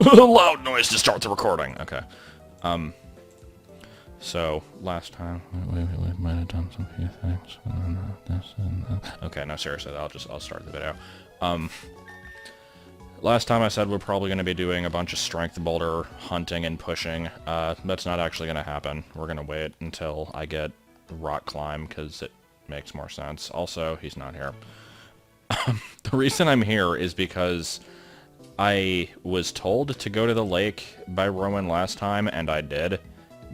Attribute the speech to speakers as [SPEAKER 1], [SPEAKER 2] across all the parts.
[SPEAKER 1] Loud noise to start the recording. Okay. So last time we might have done some few things. Okay, no, seriously, I'll start the video. Last time I said we're probably going to be doing a bunch of strength boulder hunting and pushing. That's not actually going to happen. We're going to wait until I get rock climb, because it makes more sense. Also, he's not here. The reason I'm here is because I was told to go to the lake by Rowan last time, and I did,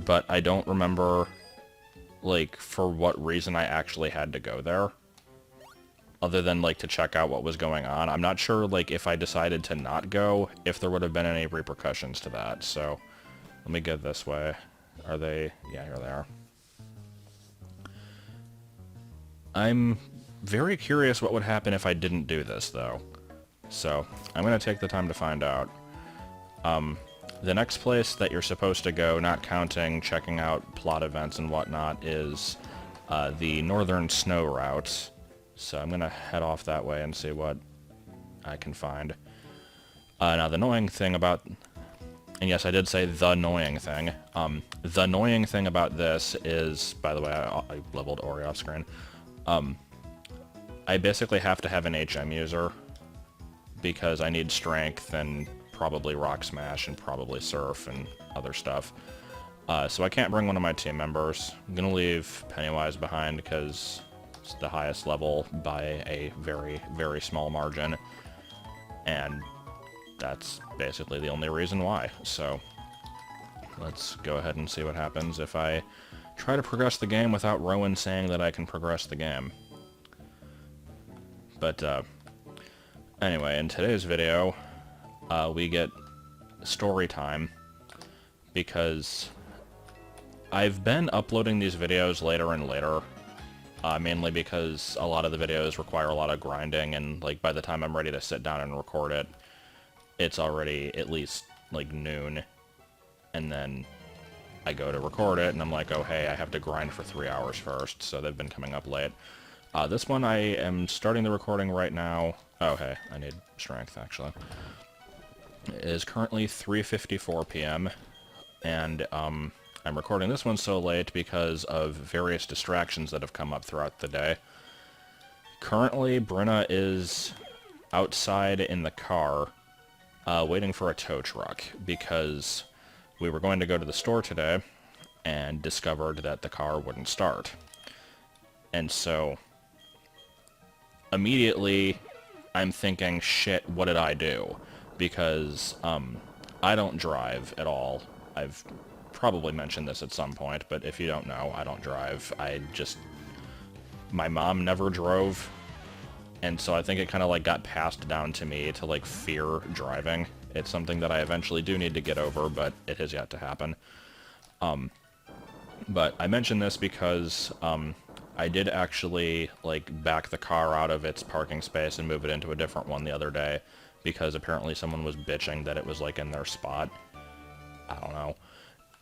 [SPEAKER 1] but I don't remember, like, for what reason I actually had to go there. Other than, like, to check out what was going on. I'm not sure, like, if I decided to not go, if there would have been any repercussions to that. So, let me go this way. Are they? Yeah, here they are. I'm very curious what would happen if I didn't do this, though. So, I'm going to take the time to find out. The next place that you're supposed to go, not counting checking out plot events and whatnot, is the Northern Snow route. So I'm going to head off that way and see what I can find. Now, the annoying thing about... And yes, I did say the annoying thing. The annoying thing about this is... By the way, I leveled Ori off screen. I basically have to have an HM user, because I need strength and probably rock smash and probably surf and other stuff. So I can't bring one of my team members. I'm going to leave Pennywise behind because... it's the highest level by a very, very small margin, and that's basically the only reason why. So let's go ahead and see what happens if I try to progress the game without Rowan saying that I can progress the game. But anyway, in today's video, we get story time, because I've been uploading these videos later and later. Mainly because a lot of the videos require a lot of grinding, and like by the time I'm ready to sit down and record it, it's already at least like noon, and then I go to record it and I'm like, oh hey, I have to grind for 3 hours first, so they've been coming up late. This one I am starting the recording right now. Oh hey, I need strength actually. It is currently 3:54 p.m. and I'm recording this one so late because of various distractions that have come up throughout the day. Currently, Brenna is outside in the car, waiting for a tow truck, because we were going to go to the store today and discovered that the car wouldn't start. And so, immediately, I'm thinking, shit, what did I do? Because, I don't drive at all. I've probably mentioned this at some point, but if you don't know, I don't drive. My mom never drove, and so I think it kind of like got passed down to me to like fear driving. It's something that I eventually do need to get over, but it has yet to happen. But I mention this because I did actually like back the car out of its parking space and move it into a different one the other day, because apparently someone was bitching that it was like in their spot. I don't know.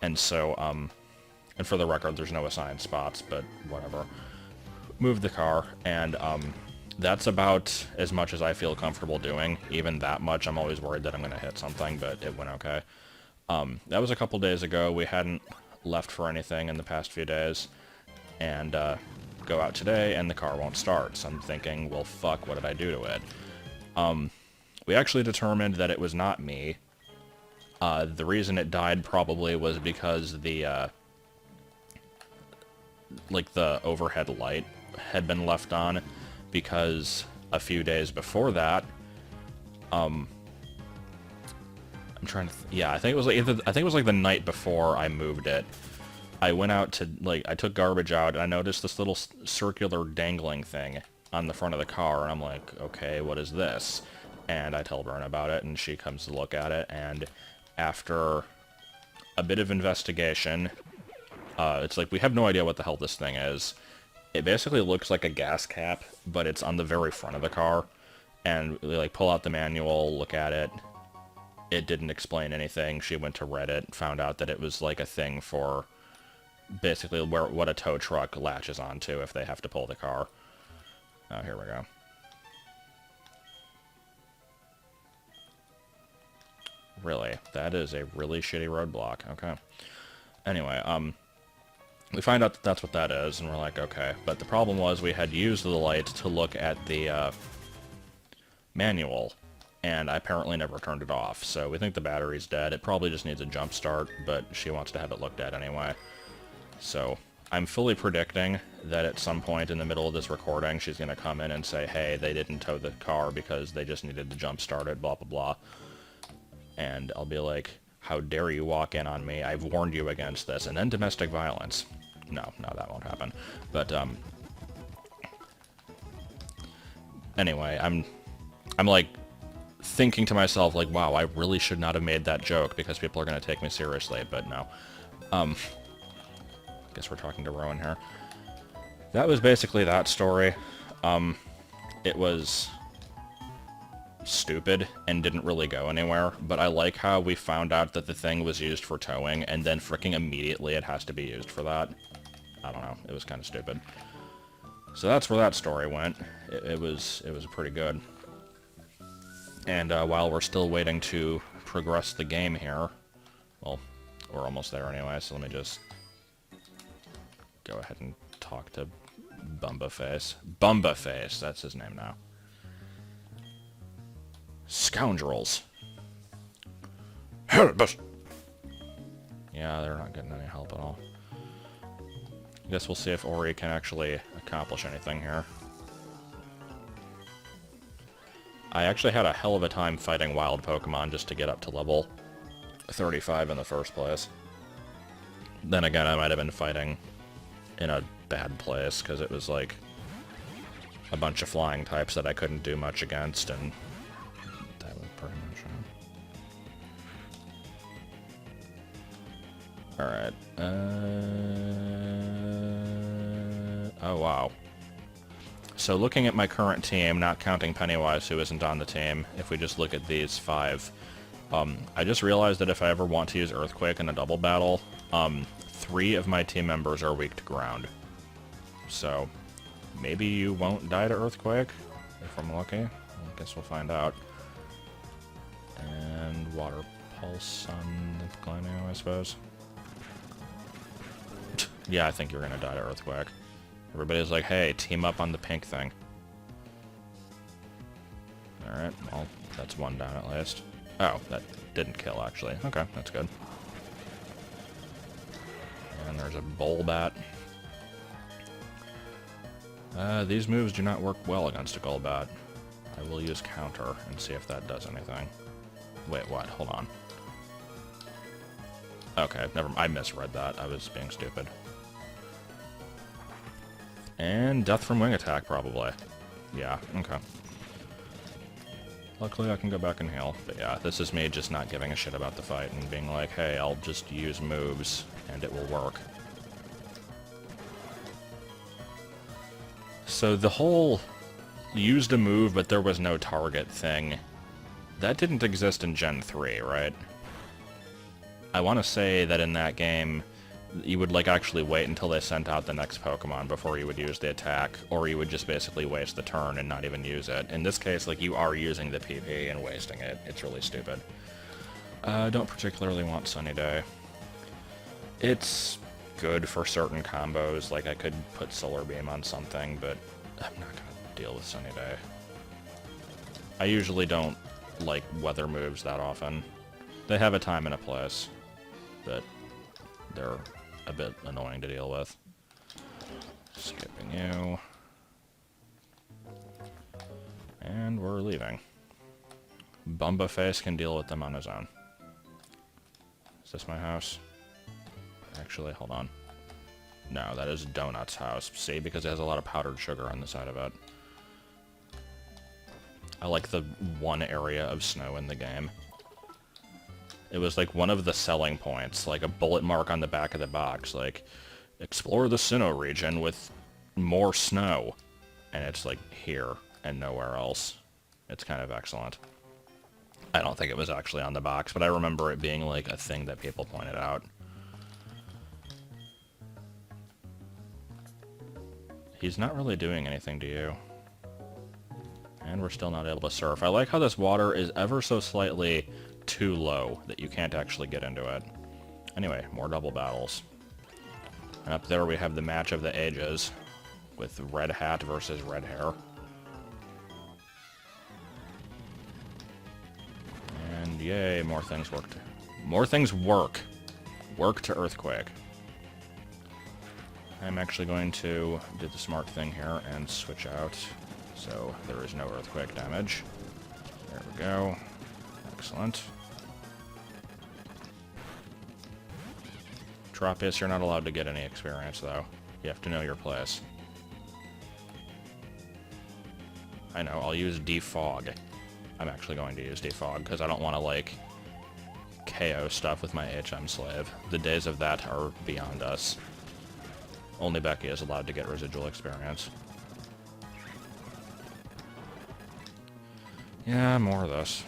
[SPEAKER 1] And so, and for the record, there's no assigned spots, but whatever. Moved the car, and that's about as much as I feel comfortable doing. Even that much, I'm always worried that I'm going to hit something, but it went okay. That was a couple days ago. We hadn't left for anything in the past few days, and go out today, and the car won't start. So I'm thinking, well, fuck, what did I do to it? We actually determined that it was not me. The reason it died probably was because the, like, the overhead light had been left on, because a few days before that, I'm trying to, yeah, I think it was like the night before I moved it. I went out to, like, I took garbage out, and I noticed this little circular dangling thing on the front of the car, and I'm like, okay, what is this? And I tell Bern about it, and she comes to look at it, and after a bit of investigation, it's like, we have no idea what the hell this thing is. It basically looks like a gas cap, but it's on the very front of the car, and we, like, pull out the manual, look at it. It didn't explain anything. She went to Reddit, found out that it was, like, a thing for basically what a tow truck latches onto if they have to pull the car. Oh, here we go. Really? That is a really shitty roadblock. Okay. Anyway, we find out that that's what that is, and we're like, okay. But the problem was we had used the light to look at the manual, and I apparently never turned it off. So we think the battery's dead. It probably just needs a jump start, but she wants to have it looked at anyway. So I'm fully predicting that at some point in the middle of this recording, she's going to come in and say, hey, they didn't tow the car because they just needed to jump start it, blah, blah, blah. And I'll be like, how dare you walk in on me? I've warned you against this. And then domestic violence. No, that won't happen. But, anyway, I'm like, thinking to myself, like, wow, I really should not have made that joke because people are going to take me seriously, but no. Guess we're talking to Rowan here. That was basically that story. It was stupid and didn't really go anywhere, but I like how we found out that the thing was used for towing, and then fricking immediately it has to be used for that. I don't know, it was kind of stupid. So that's where that story went. It was pretty good. And while we're still waiting to progress the game here, well, we're almost there anyway, so let me just go ahead and talk to Bumbaface. Bumbaface, that's his name now. Scoundrels. Help us! Yeah, they're not getting any help at all. I guess we'll see if Ori can actually accomplish anything here. I actually had a hell of a time fighting wild Pokemon just to get up to level 35 in the first place. Then again, I might have been fighting in a bad place, because it was like a bunch of flying types that I couldn't do much against, and that was pretty much it. Alright, oh wow. So looking at my current team, not counting Pennywise, who isn't on the team, if we just look at these 5, I just realized that if I ever want to use Earthquake in a double battle, 3 of my team members are weak to ground. So, maybe you won't die to Earthquake, if I'm lucky. I guess we'll find out. And Water Pulse on the Glameow, I suppose. Yeah, I think you're gonna die to Earthquake. Everybody's like, hey, team up on the pink thing. Alright, well, that's 1 down at least. Oh, that didn't kill, actually. Okay, that's good. And there's a Golbat. These moves do not work well against a Golbat. I will use Counter and see if that does anything. Wait, what? Hold on. Okay, I misread that. I was being stupid. And Death from Wing Attack, probably. Yeah, okay. Luckily I can go back and heal. But yeah, this is me just not giving a shit about the fight and being like, hey, I'll just use moves and it will work. So the whole used a move but there was no target thing, that didn't exist in Gen 3, right? I want to say that in that game, you would like actually wait until they sent out the next Pokemon before you would use the attack, or you would just basically waste the turn and not even use it. In this case, like, you are using the PP and wasting it. It's really stupid. Don't particularly want Sunny Day. It's good for certain combos, like I could put Solar Beam on something, but I'm not gonna deal with Sunny Day. I usually don't like weather moves that often. They have a time and a place, but they're a bit annoying to deal with. Skipping you. And we're leaving. Bumbaface can deal with them on his own. Is this my house? Actually, hold on. No, that is Donut's house. See, because it has a lot of powdered sugar on the side of it. I like the one area of snow in the game. It was like one of the selling points, like a bullet mark on the back of the box, like, explore the Sinnoh region with more snow. And it's like here and nowhere else. It's kind of excellent. I don't think it was actually on the box, but I remember it being like a thing that people pointed out. He's not really doing anything to you. And we're still not able to surf. I like how this water is ever so slightly too low that you can't actually get into it. Anyway, more double battles. And up there we have the match of the ages, with Red Hat versus Red Hair. And yay, more things work. More things work. Work to Earthquake. I'm actually going to do the smart thing here and switch out so there is no earthquake damage. There we go. Excellent. Tropius, you're not allowed to get any experience, though. You have to know your place. I know, I'll use Defog. I'm actually going to use Defog, because I don't want to, like, KO stuff with my HM Slave. The days of that are beyond us. Only Becky is allowed to get residual experience. Yeah, more of this.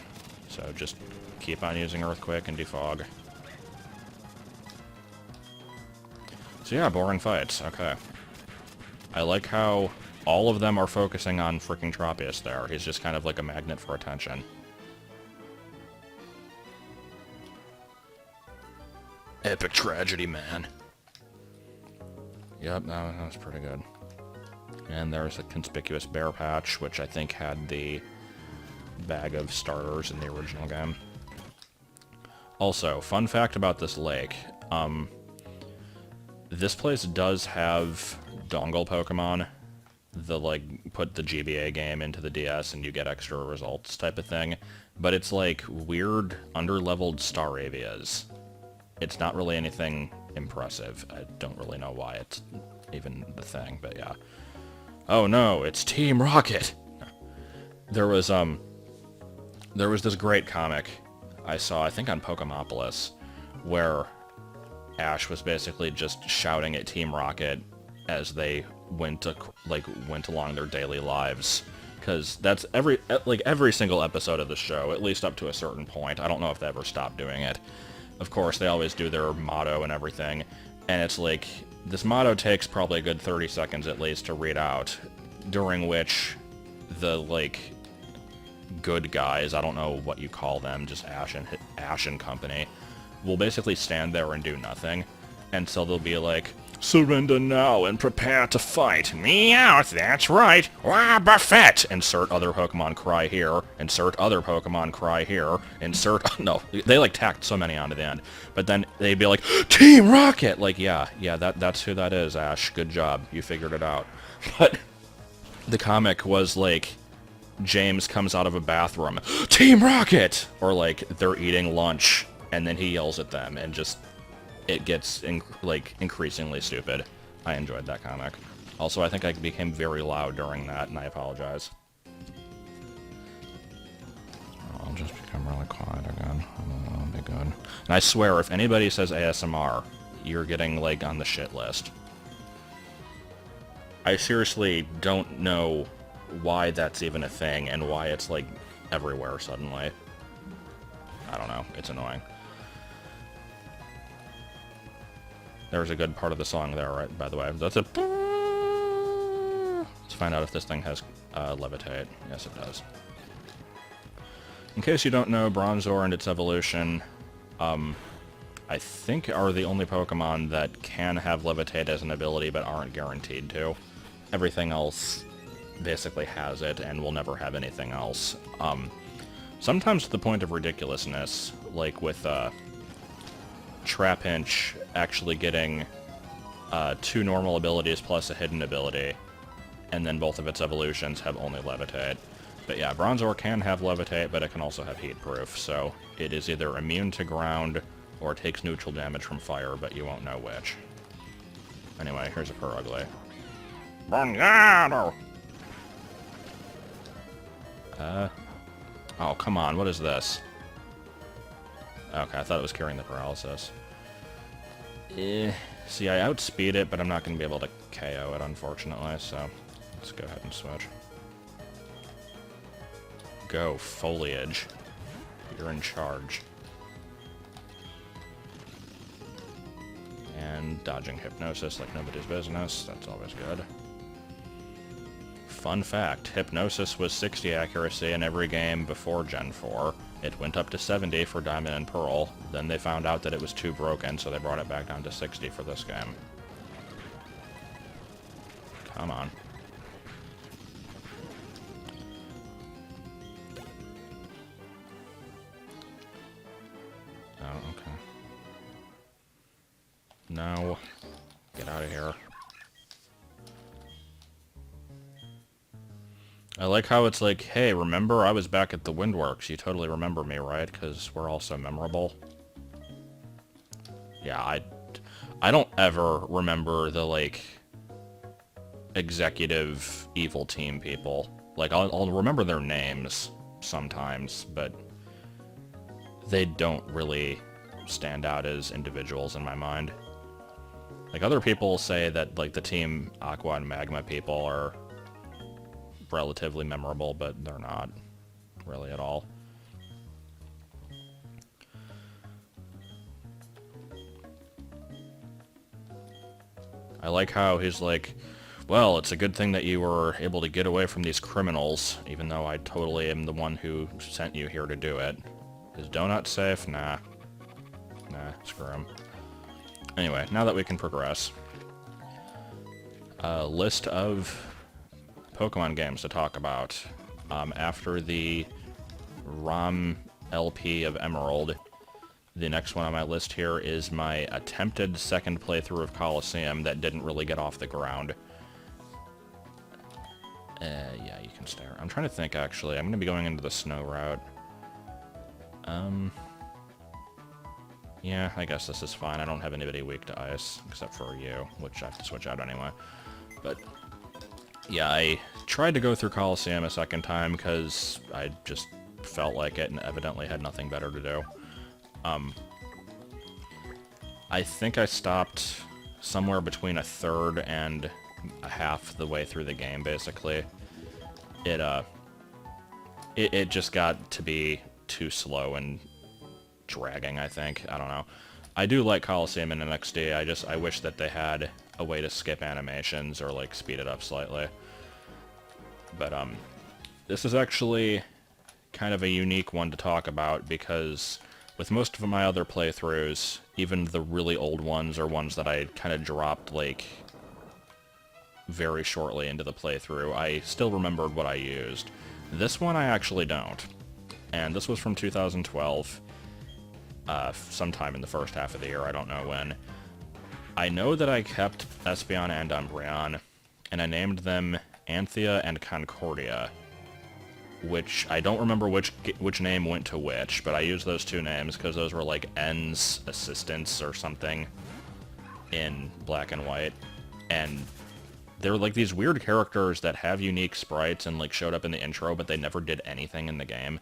[SPEAKER 1] So just keep on using Earthquake and Defog. So yeah, boring fights. Okay. I like how all of them are focusing on freaking Tropius there. He's just kind of like a magnet for attention. Epic tragedy, man. Yep, that was pretty good. And there's a conspicuous bear patch, which I think had the bag of starters in the original game. Also, fun fact about this lake. This place does have dongle Pokemon. The, like, put the GBA game into the DS and you get extra results type of thing. But it's, like, weird, under-leveled Staravias. It's not really anything impressive. I don't really know why it's even the thing, but yeah. Oh no, it's Team Rocket! There was this great comic I saw, I think on Pokemopolis, where Ash was basically just shouting at Team Rocket as they went along their daily lives. Because that's every single episode of the show, at least up to a certain point. I don't know if they ever stopped doing it. Of course, they always do their motto and everything, and it's like, this motto takes probably a good 30 seconds at least to read out, during which the, like, good guys, I don't know what you call them, just Ash and company, will basically stand there and do nothing, and so they'll be like, surrender now and prepare to fight. Meow, that's right. Wah, Buffet. Insert other Pokemon cry here. Insert other Pokemon cry here. Insert... No, they, like, tacked so many onto the end. But then they'd be like, Team Rocket! Like, yeah, that's who that is, Ash. Good job. You figured it out. But the comic was, like, James comes out of a bathroom, Team Rocket! Or, like, they're eating lunch, and then he yells at them, and just... it gets, increasingly stupid. I enjoyed that comic. Also, I think I became very loud during that, and I apologize. I'll just become really quiet again. That'll be good. And I swear, if anybody says ASMR, you're getting, like, on the shit list. I seriously don't know why that's even a thing, and why it's, like, everywhere suddenly. I don't know. It's annoying. There's a good part of the song there, right, by the way. That's a... Let's find out if this thing has Levitate. Yes, it does. In case you don't know, Bronzor and its evolution, I think are the only Pokemon that can have Levitate as an ability, but aren't guaranteed to. Everything else basically has it, and will never have anything else. Sometimes to the point of ridiculousness, like with, Trapinch actually getting 2 normal abilities plus a hidden ability, and then both of its evolutions have only Levitate. But yeah, Bronzor can have Levitate, but it can also have Heat Proof, so it is either immune to ground or takes neutral damage from fire, but you won't know which. Anyway, here's a Purugly. Bronzor! Oh, come on, what is this? Okay, I thought it was curing the paralysis. See, I outspeed it, but I'm not going to be able to KO it, unfortunately, so let's go ahead and switch. Go, Foliage. You're in charge. And dodging Hypnosis like nobody's business, that's always good. Fun fact, Hypnosis was 60 accuracy in every game before Gen 4, It went up to 70 for Diamond and Pearl. Then they found out that it was too broken, so they brought it back down to 60 for this game. Come on. Oh, okay. No. Get out of here. I like how it's like, hey, remember I was back at the Windworks. You totally remember me, right? Because we're all so memorable. Yeah, I don't ever remember the, like, executive evil team people. Like, I'll remember their names sometimes, but they don't really stand out as individuals in my mind. Like, other people say that, like, the Team Aqua and Magma people are relatively memorable, but they're not really at all. I like how he's like, well, it's a good thing that you were able to get away from these criminals, even though I totally am the one who sent you here to do it. Is Donut safe? Nah. Nah, screw him. Anyway, now that we can progress. List of Pokemon games to talk about. After the ROM LP of Emerald, the next one on my list here is my attempted second playthrough of Colosseum that didn't really get off the ground. Yeah, you can stare. I'm trying to think, actually. I'm going to be going into the snow route. Yeah, I guess this is fine. I don't have anybody weak to ice, except for you, which I have to switch out anyway. But yeah, I tried to go through Colosseum a second time because I just felt like it and evidently had nothing better to do. I think I stopped somewhere between a third and a half the way through the game, basically. It just got to be too slow and dragging, I think. I don't know. I do like Colosseum in NXT. I wish that they had a way to skip animations or, like, speed it up slightly. But, this is actually kind of a unique one to talk about because with most of my other playthroughs, even the really old ones are ones that I kind of dropped, like, very shortly into the playthrough. I still remembered what I used. This one I actually don't. And this was from 2012. Sometime in the first half of the year, I don't know when. I know that I kept Espeon and Umbreon, and I named them Anthea and Concordia, which I don't remember which name went to which, but I used those two names because those were like N's assistants or something in Black and White, and they're like these weird characters that have unique sprites and like showed up in the intro, but they never did anything in the game.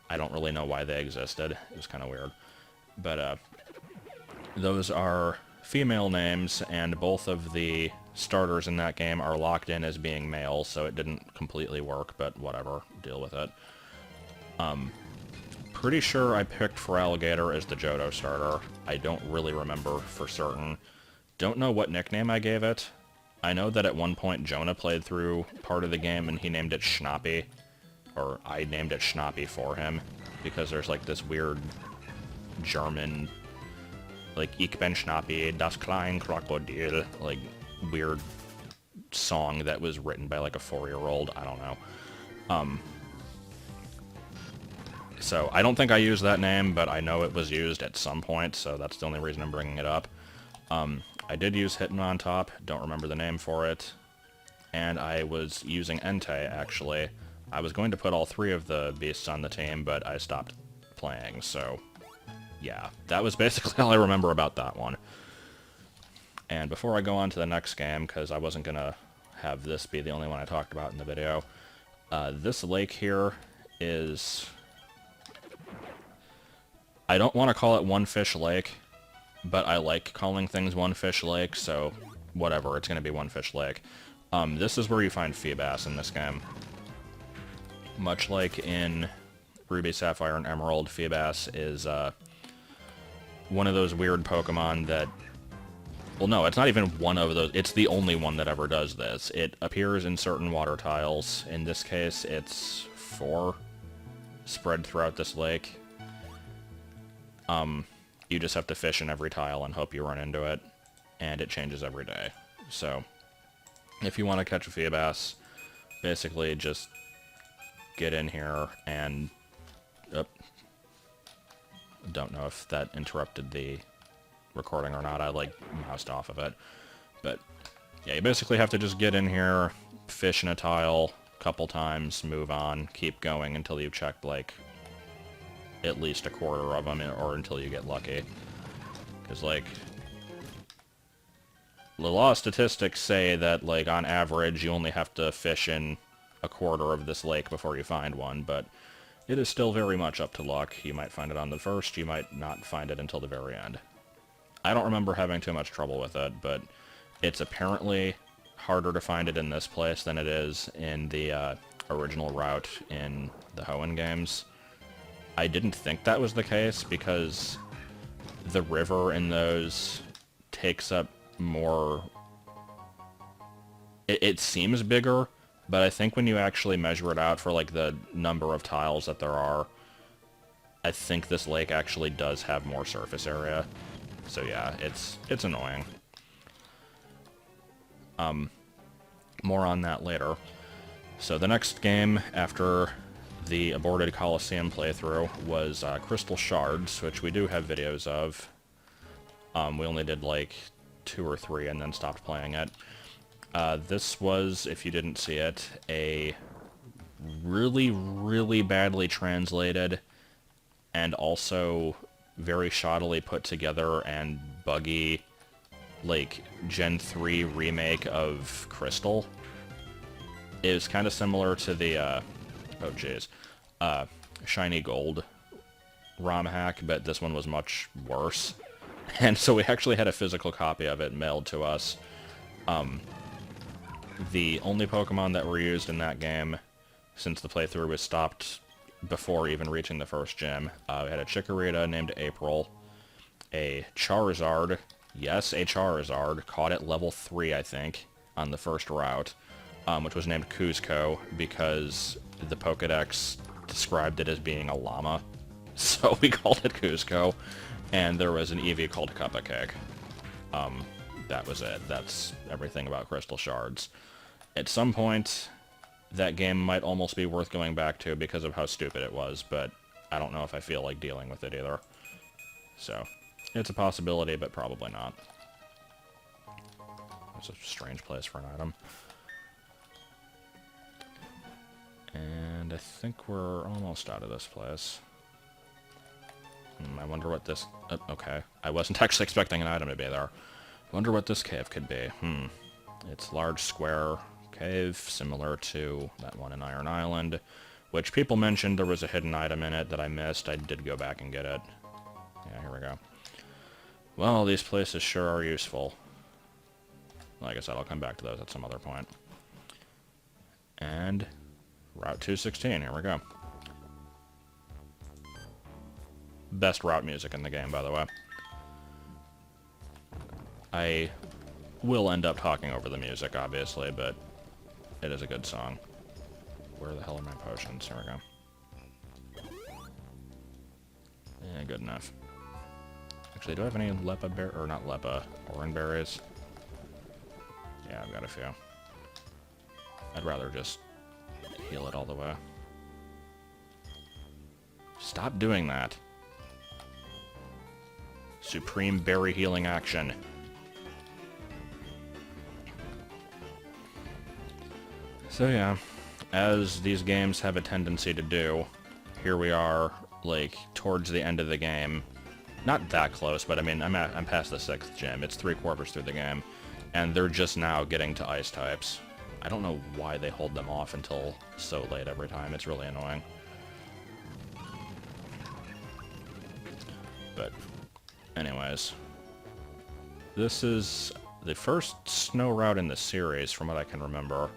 [SPEAKER 1] I don't really know why they existed. It was kind of weird. But, those are female names, and both of the starters in that game are locked in as being male, so it didn't completely work, but whatever. Deal with it. Pretty sure I picked Feraligatr as the Johto starter. I don't really remember for certain. Don't know what nickname I gave it. I know that at one point Jonah played through part of the game, and he named it Schnappy. Or I named it Schnappy for him, because there's like this weird German, like, Ich bin Schnappy, das kleine Krokodil, like, weird song that was written by like a 4-year-old, I don't know. So I don't think I used that name, but I know it was used at some point, so that's the only reason I'm bringing it up. I did use Hitmontop, don't remember the name for it, and I was using Entei, actually. I was going to put all 3 of the beasts on the team, but I stopped playing, so yeah. That was basically all I remember about that one. And before I go on to the next game, because I wasn't going to have this be the only one I talked about in the video, this lake here is... I don't want to call it One Fish Lake, but I like calling things One Fish Lake, so whatever, it's going to be One Fish Lake. This is where you find Feebas in this game. Much like in Ruby, Sapphire, and Emerald, Feebas is one of those weird Pokemon that... Well, no, it's not even one of those. It's the only one that ever does this. It appears in certain water tiles. In this case, it's 4. spread throughout this lake. You just have to fish in every tile and hope you run into it, and it changes every day. So, if you want to catch a Feebass, basically just get in here and... don't know if that interrupted the recording or not. I, like, moused off of it. But, yeah, you basically have to just get in here, fish in a tile a couple times, move on, keep going until you've checked, like, at least a quarter of them, or until you get lucky. Because, like, the law of statistics say that, like, on average, you only have to fish in a quarter of this lake before you find one, but it is still very much up to luck. You might find it on the first, you might not find it until the very end. I don't remember having too much trouble with it, but it's apparently harder to find it in this place than it is in the original route in the Hoenn games. I didn't think that was the case, because the river in those takes up more... It seems bigger, but I think when you actually measure it out for, like, the number of tiles that there are, I think this lake actually does have more surface area. So yeah, it's annoying. More on that later. So the next game after the aborted Coliseum playthrough was Crystal Shards, which we do have videos of. We only did like 2 or 3 and then stopped playing it. This was, if you didn't see it, a really, really badly translated and also very shoddily put together and buggy, like, Gen 3 remake of Crystal. It was kind of similar to the, oh jeez, Shiny Gold ROM hack, but this one was much worse. And so we actually had a physical copy of it mailed to us. The only Pokemon that were used in that game, since the playthrough was stopped before even reaching the first gym, we had a Chikorita named April, a Charizard, yes, a Charizard, caught at level 3, I think, on the first route, which was named Kuzco because the Pokedex described it as being a llama, so we called it Kuzco, and there was an Eevee called Cupcake. That was it. That's everything about Crystal Shards. At some point, that game might almost be worth going back to because of how stupid it was, but I don't know if I feel like dealing with it either. So, it's a possibility, but probably not. That's a strange place for an item. And I think we're almost out of this place. I wonder what this... okay. I wasn't actually expecting an item to be there. Wonder what this cave could be. It's large square cave, similar to that one in Iron Island, which people mentioned there was a hidden item in it that I missed. I did go back and get it. Yeah, here we go. Well, these places sure are useful. Like I said, I'll come back to those at some other point. And Route 216, here we go. Best route music in the game, by the way. I will end up talking over the music, obviously, but it is a good song. Where the hell are my potions? Here we go. Yeah, good enough. Actually, do I have any Lepa berry, or not Lepa, Oran berries? Yeah, I've got a few. I'd rather just heal it all the way. Stop doing that. Supreme berry healing action. So yeah, as these games have a tendency to do, here we are, like, towards the end of the game. Not that close, but I mean, I'm past the 6th gym. It's 3/4 through the game, and they're just now getting to ice types. I don't know why they hold them off until so late every time. It's really annoying. But, anyways, this is the first snow route in the series, from what I can remember.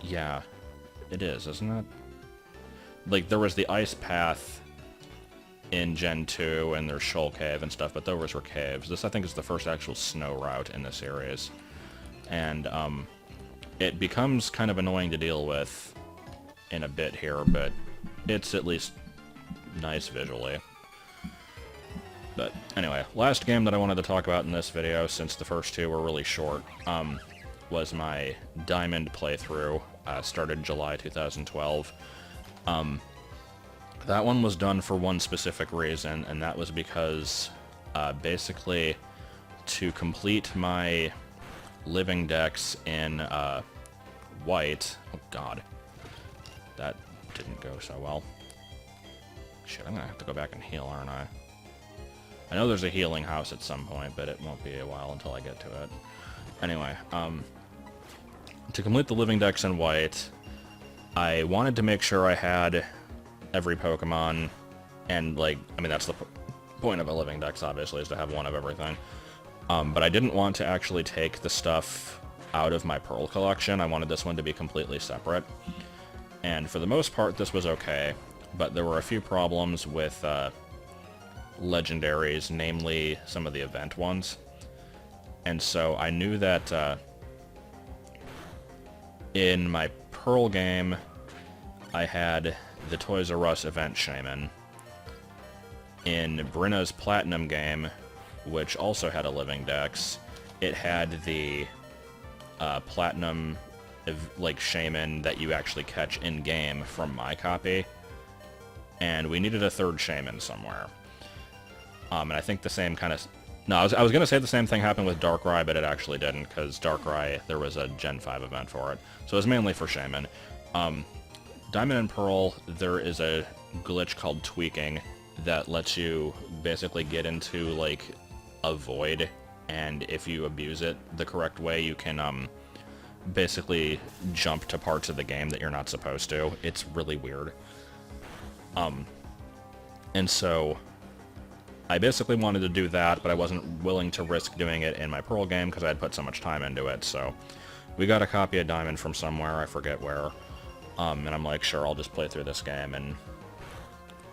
[SPEAKER 1] Yeah, it is, isn't it? Like, there was the ice path in Gen 2, and there's Shoal Cave and stuff, but those were caves. This, I think, is the first actual snow route in the series. And, it becomes kind of annoying to deal with in a bit here, but it's at least nice visually. But anyway, last game that I wanted to talk about in this video, since the first two were really short, was my Diamond playthrough. Started July 2012. That one was done for one specific reason, and that was because, basically, to complete my living decks in, white... Oh god. That didn't go so well. Shit, I'm gonna have to go back and heal, aren't I? I know there's a healing house at some point, but it won't be a while until I get to it. Anyway, to complete the living decks in white, I wanted to make sure I had every Pokemon, and, like, I mean, that's the point of a living dex, obviously, is to have one of everything. But I didn't want to actually take the stuff out of my Pearl collection. I wanted this one to be completely separate. And for the most part, this was okay, but there were a few problems with, legendaries, namely some of the event ones. And so I knew that in my Pearl game, I had the Toys R Us event Shaman. In Brenna's Platinum game, which also had a living dex, it had the Platinum like Shaman that you actually catch in-game from my copy. And we needed a third Shaman somewhere. And I think the same kind of... No, I was going to say the same thing happened with Darkrai, but it actually didn't, because Darkrai, there was a Gen 5 event for it. So it was mainly for Shaman. Diamond and Pearl, there is a glitch called tweaking that lets you basically get into, like, a void, and if you abuse it the correct way, you can, basically jump to parts of the game that you're not supposed to. It's really weird. And so... I basically wanted to do that, but I wasn't willing to risk doing it in my Pearl game because I had put so much time into it, so we got a copy of Diamond from somewhere, I forget where, and I'm like, sure, I'll just play through this game, and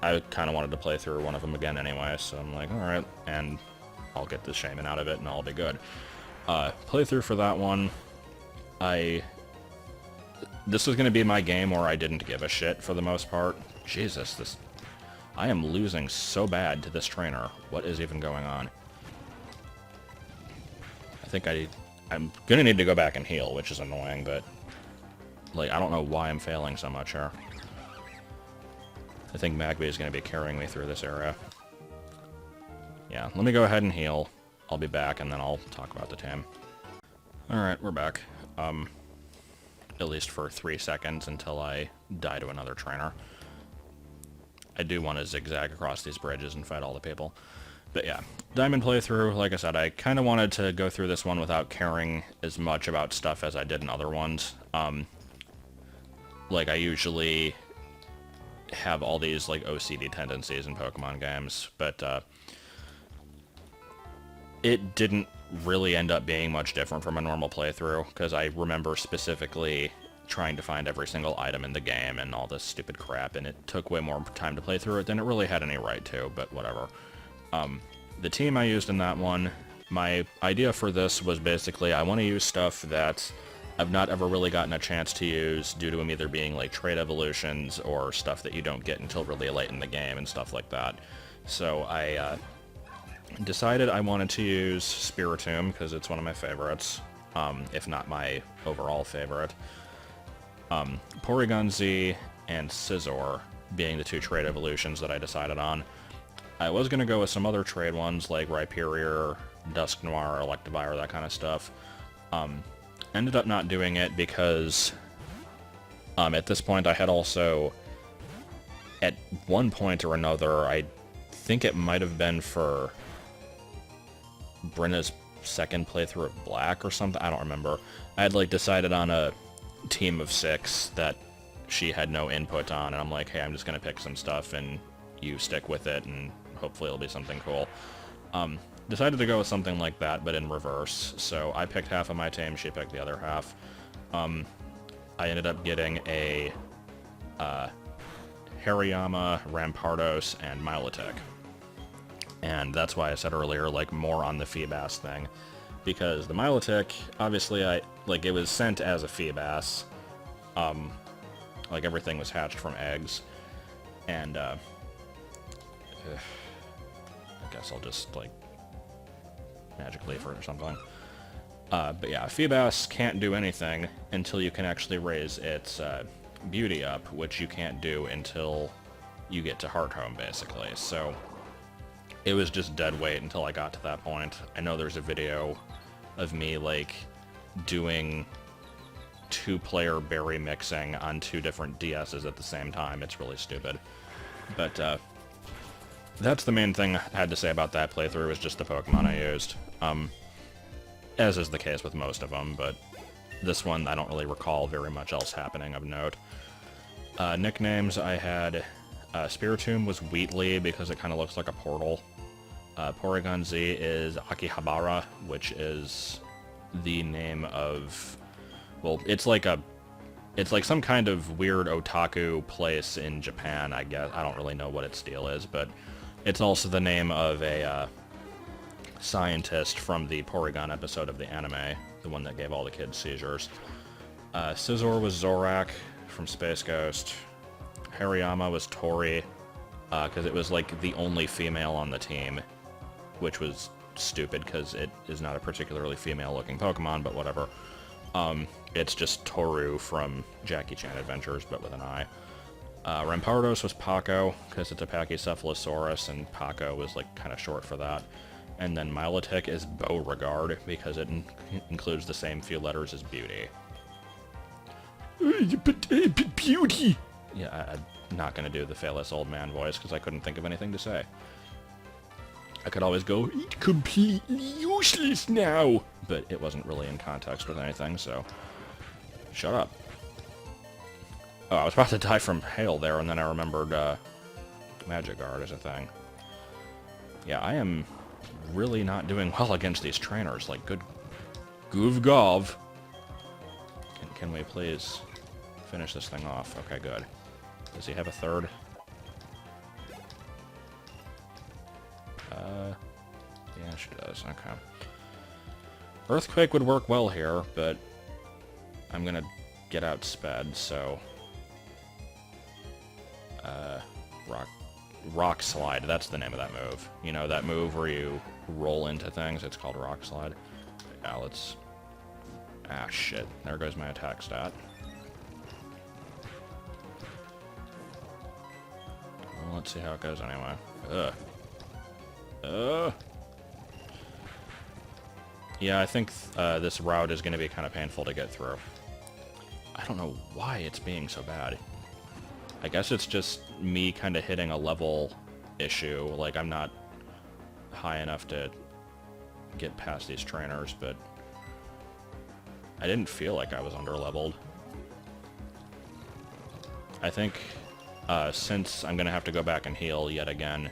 [SPEAKER 1] I kind of wanted to play through one of them again anyway, so I'm like, alright, and I'll get the Shaman out of it, and I'll be good. Playthrough for that one, this was going to be my game where I didn't give a shit for the most part. Jesus, I am losing so bad to this trainer. What is even going on? I think I'm gonna need to go back and heal, which is annoying, but... Like, I don't know why I'm failing so much here. I think Magby is gonna be carrying me through this area. Yeah, let me go ahead and heal. I'll be back, and then I'll talk about the team. Alright, we're back. At least for 3 seconds until I die to another trainer. I do want to zigzag across these bridges and fight all the people. But yeah, Diamond playthrough, like I said, I kind of wanted to go through this one without caring as much about stuff as I did in other ones. Like, I usually have all these, like, OCD tendencies in Pokemon games, but, it didn't really end up being much different from a normal playthrough, because I remember specifically trying to find every single item in the game and all this stupid crap, and it took way more time to play through it than it really had any right to, but whatever. The team I used in that one, my idea for this was basically I want to use stuff that I've not ever really gotten a chance to use due to them either being like trade evolutions or stuff that you don't get until really late in the game and stuff like that. So I decided I wanted to use Spiritomb because it's one of my favorites, if not my overall favorite. Porygon Z and Scizor being the two trade evolutions that I decided on. I was going to go with some other trade ones like Rhyperior, Dusknoir, Electivire, that kind of stuff. Ended up not doing it because at this point I had also, at one point or another, I think it might have been for Brenna's second playthrough of Black or something, I don't remember. I had like decided on a team of 6 that she had no input on, and I'm like, hey, I'm just gonna pick some stuff and you stick with it and hopefully it'll be something cool. Decided to go with something like that, but in reverse. So I picked half of my team, she picked the other half. I ended up getting a Hariyama, Rampardos, and Milotic. And that's why I said earlier, like, more on the Feebas thing. Because the Milotic, obviously, it was sent as a Feebas. Like, everything was hatched from eggs. And, I guess I'll just, like, Magic Leaf or something. But yeah, Feebas can't do anything until you can actually raise its beauty up, which you can't do until you get to Hearthome, basically. So it was just dead weight until I got to that point. I know there's a video of me, like, doing 2-player berry mixing on 2 different DSs at the same time. It's really stupid. But that's the main thing I had to say about that playthrough, was just the Pokemon I used. As is the case with most of them, but this one I don't really recall very much else happening of note. Nicknames, I had Spiritomb was Wheatley because it kind of looks like a portal. Porygon Z is Akihabara, which is the name of, well, it's like some kind of weird otaku place in Japan, I guess. I don't really know what its deal is, but it's also the name of a scientist from the Porygon episode of the anime, the one that gave all the kids seizures. Scizor was Zorak from Space Ghost. Hariyama was Tori, because it was like the only female on the team, which was stupid because it is not a particularly female-looking Pokemon, but whatever. It's just Toru from Jackie Chan Adventures, but with an I. Rampardos was Paco, because it's a Pachycephalosaurus, and Paco was like kind of short for that. And then Milotic is Beauregard, because it includes the same few letters as Beauty. Beauty! Yeah, I'm not going to do the Phalos old man voice, because I couldn't think of anything to say. I could always go, it's completely useless now! But it wasn't really in context with anything, so shut up. Oh, I was about to die from hail there, and then I remembered Magic Guard as a thing. Yeah, I am really not doing well against these trainers. Like, good gov. Can we please finish this thing off? Okay, good. Does he have a third? Yeah, she does. Okay. Earthquake would work well here, but I'm gonna get outsped, so Rock Slide, that's the name of that move. You know, that move where you roll into things, it's called Rock Slide. Yeah, let's... Ah, shit. There goes my attack stat. Well, let's see how it goes anyway. Yeah, I think this route is going to be kind of painful to get through. I don't know why it's being so bad. I guess it's just me kind of hitting a level issue. Like, I'm not high enough to get past these trainers, but I didn't feel like I was under-leveled. I think since I'm going to have to go back and heal yet again,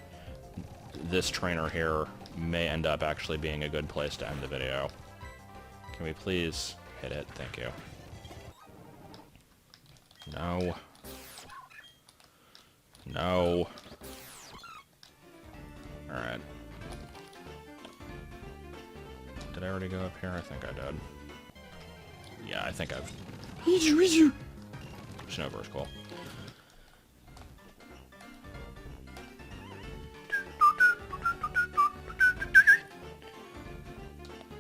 [SPEAKER 1] this trainer here may end up actually being a good place to end the video. Can we please hit it? Thank you. No. No. Alright. Did I already go up here? I think I did. Yeah, I think I've... Snowbird's cool.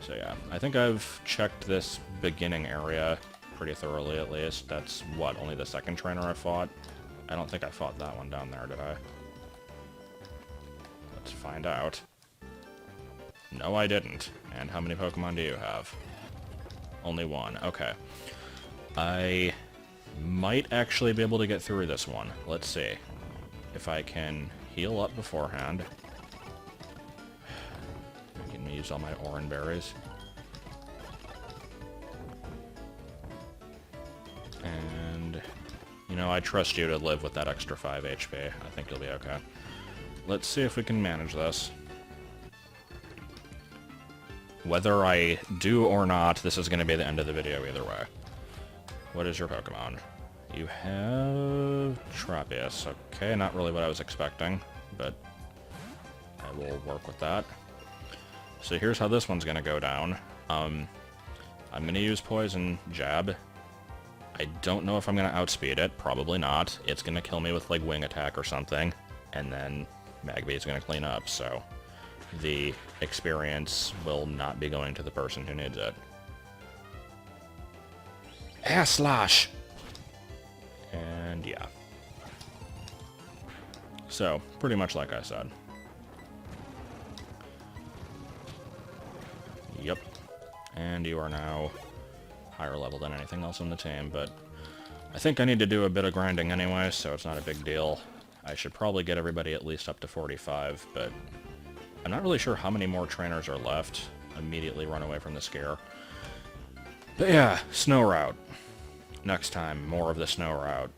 [SPEAKER 1] So yeah, I think I've checked this beginning area pretty thoroughly at least. That's, what, only the second trainer I fought? I don't think I fought that one down there, did I? Let's find out. No, I didn't. And how many Pokemon do you have? Only one. Okay. I might actually be able to get through this one. Let's see. If I can heal up beforehand. I can use all my Oran berries. And, you know, I trust you to live with that extra 5 HP. I think you'll be okay. Let's see if we can manage this. Whether I do or not, this is going to be the end of the video either way. What is your Pokemon? You have Trapius. Okay, not really what I was expecting, but I will work with that. So here's how this one's going to go down. I'm going to use Poison Jab. I I don't know if I'm going to outspeed it. Probably not. It's going to kill me with, like, wing attack or something. And then Magby is going to clean up, so the experience will not be going to the person who needs it. Air slash! And yeah. So, pretty much like I said. Yep. And you are now higher level than anything else on the team, but I think I need to do a bit of grinding anyway, so it's not a big deal. I should probably get everybody at least up to 45, but I'm not really sure how many more trainers are left. Immediately run away from the scare. But yeah, Snow Route. Next time, more of the Snow Route.